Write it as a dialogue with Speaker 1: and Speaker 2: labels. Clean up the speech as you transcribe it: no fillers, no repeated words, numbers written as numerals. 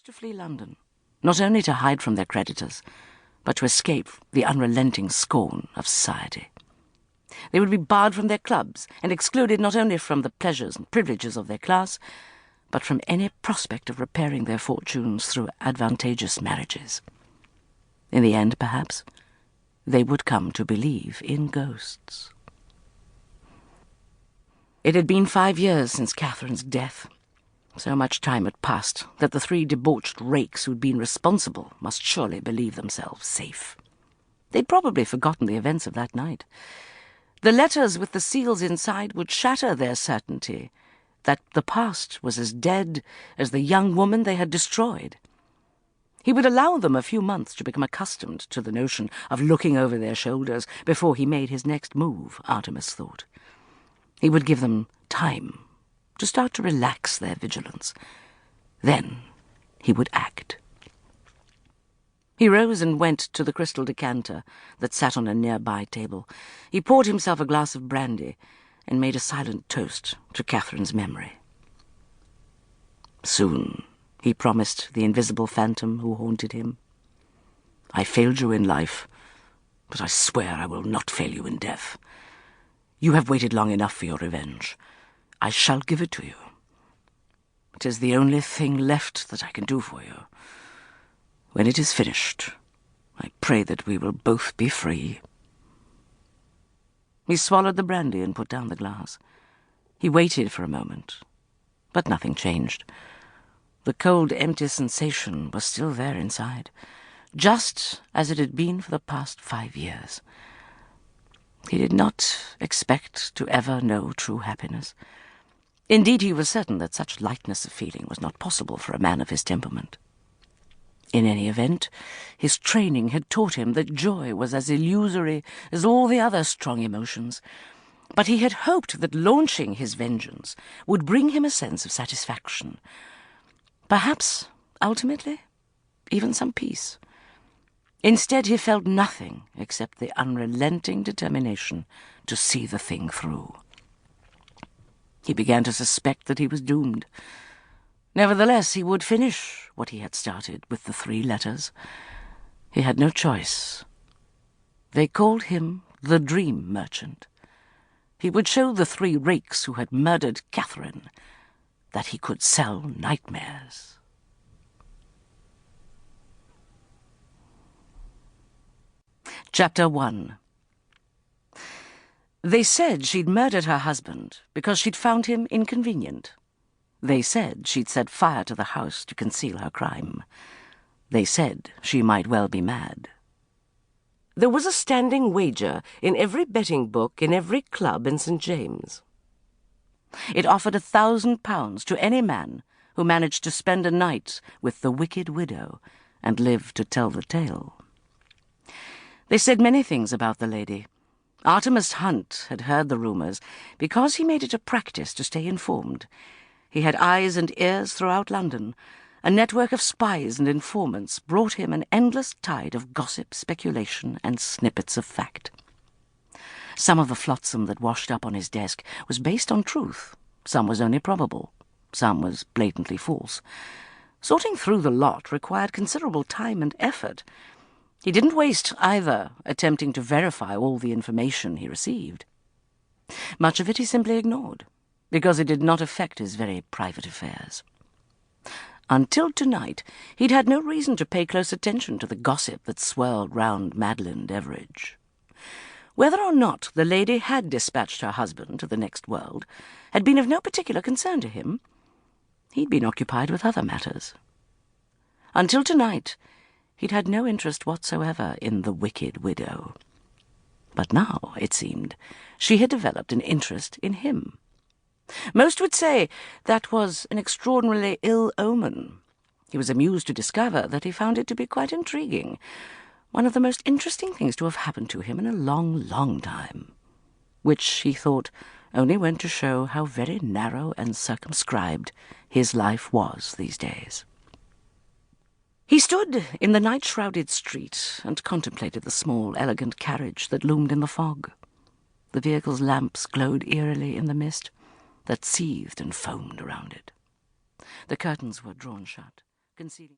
Speaker 1: to flee London, not only to hide from their creditors, but to escape the unrelenting scorn of society. They would be barred from their clubs and excluded not only from the pleasures and privileges of their class, but from any prospect of repairing their fortunes through advantageous marriages. In the end, perhaps, they would come to believe in ghosts. It had been 5 years since Catherine's death. So much time had passed that the 3 debauched rakes who'd been responsible must surely believe themselves safe. They'd probably forgotten the events of that night. The letters with the seals inside would shatter their certainty that the past was as dead as the young woman they had destroyed. He would allow them a few months to become accustomed to the notion of looking over their shoulders before he made his next move, Artemas thought. He would give them time to start to relax their vigilance. Then he would act. He rose and went to the crystal decanter that sat on a nearby table. He poured himself a glass of brandy and made a silent toast to Catherine's memory. Soon, he promised the invisible phantom who haunted him, I failed you in life, but I swear I will not fail you in death. You have waited long enough for your revenge. I shall give it to you. It is the only thing left that I can do for you. When it is finished, I pray that we will both be free. He swallowed the brandy and put down the glass. He waited for a moment, but nothing changed. The cold, empty sensation was still there inside, just as it had been for the past 5 years. He did not expect to ever know true happiness. Indeed, he was certain that such lightness of feeling was not possible for a man of his temperament. In any event, his training had taught him that joy was as illusory as all the other strong emotions, but he had hoped that launching his vengeance would bring him a sense of satisfaction. Perhaps, ultimately, even some peace. Instead, he felt nothing except the unrelenting determination to see the thing through. He began to suspect that he was doomed. Nevertheless, he would finish what he had started with the 3 letters. He had no choice. They called him the Dream Merchant. He would show the 3 rakes who had murdered Catherine that he could sell nightmares. Chapter 1. They said she'd murdered her husband because she'd found him inconvenient. They said she'd set fire to the house to conceal her crime. They said she might well be mad. There was a standing wager in every betting book in every club in St. James. It offered £1,000 to any man who managed to spend a night with the wicked widow and live to tell the tale. They said many things about the lady. Artemas Hunt had heard the rumours because he made it a practice to stay informed. He had eyes and ears throughout London. A network of spies and informants brought him an endless tide of gossip, speculation, and snippets of fact. Some of the flotsam that washed up on his desk was based on truth. Some was only probable. Some was blatantly false. Sorting through the lot required considerable time and effort. He didn't waste either attempting to verify all the information he received. Much of it he simply ignored, because it did not affect his very private affairs. Until tonight, he'd had no reason to pay close attention to the gossip that swirled round Madeline Deveridge. Whether or not the lady had dispatched her husband to the next world had been of no particular concern to him. He'd been occupied with other matters. Until tonight, he'd had no interest whatsoever in the wicked widow. But now, it seemed, she had developed an interest in him. Most would say that was an extraordinarily ill omen. He was amused to discover that he found it to be quite intriguing, one of the most interesting things to have happened to him in a long, long time, which, he thought, only went to show how very narrow and circumscribed his life was these days. He stood in the night-shrouded street and contemplated the small, elegant carriage that loomed in the fog. The vehicle's lamps glowed eerily in the mist that seethed and foamed around it. The curtains were drawn shut, concealing